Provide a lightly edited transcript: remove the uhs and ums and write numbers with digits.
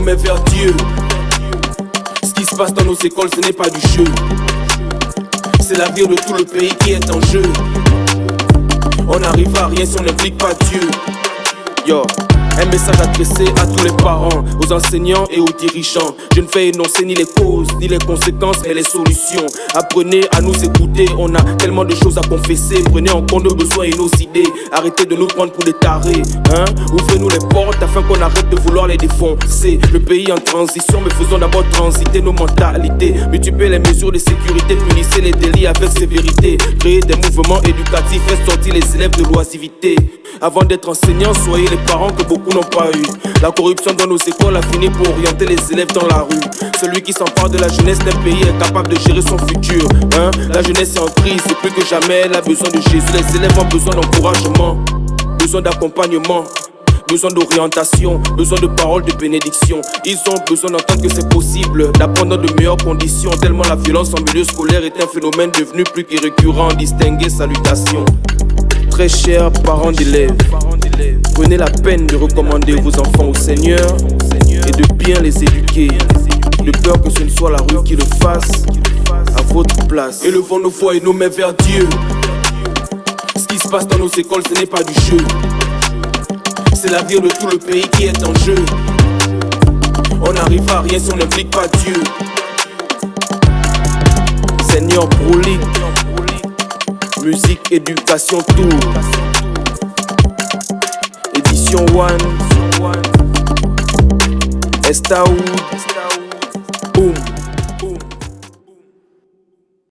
met vers Dieu. Ce qui se passe dans nos écoles, ce n'est pas du jeu. C'est l'avenir de tout le pays qui est en jeu. On n'arrive à rien si on n'implique pas Dieu. Yo, un message adressé à tous les parents, aux enseignants et aux dirigeants. Je ne fais énoncer ni les causes, ni les conséquences, mais les solutions. Apprenez à nous écouter, on a tellement de choses à confesser. Prenez en compte nos besoins et nos idées. Arrêtez de nous prendre pour des tarés, hein? Ouvrez-nous les portes afin qu'on arrête de vouloir les défoncer. Le pays en transition, mais faisons d'abord transiter nos mentalités. Multipliez les mesures de sécurité, punissez les délits avec sévérité. Créez des mouvements éducatifs, faites sortir les élèves de l'oisivité. Avant d'être enseignants, soyez les parents que beaucoup n'ont pas eu. La corruption dans nos écoles a fini pour orienter les élèves dans la rue. Celui qui s'empare de la jeunesse d'un pays est capable de gérer son futur, hein? La jeunesse est en crise et plus que jamais elle a besoin de Jésus. Les élèves ont besoin d'encouragement, besoin d'accompagnement, besoin d'orientation, besoin de paroles de bénédiction. Ils ont besoin d'entendre que c'est possible, d'apprendre dans de meilleures conditions. Tellement la violence en milieu scolaire est un phénomène devenu plus que récurrent. Distinguez salutations. Très chers parents d'élèves, prenez la peine de recommander vos enfants au Seigneur et de bien les éduquer, de peur que ce ne soit la rue qui le fasse à votre place. Élevons nos voix et nos mains vers Dieu. Ce qui se passe dans nos écoles, ce n'est pas du jeu. C'est l'avenir de tout le pays qui est en jeu. On n'arrive à rien si on n'implique pas Dieu. Seigneur prolique, musique, éducation, tout. Édition One, Estaoud.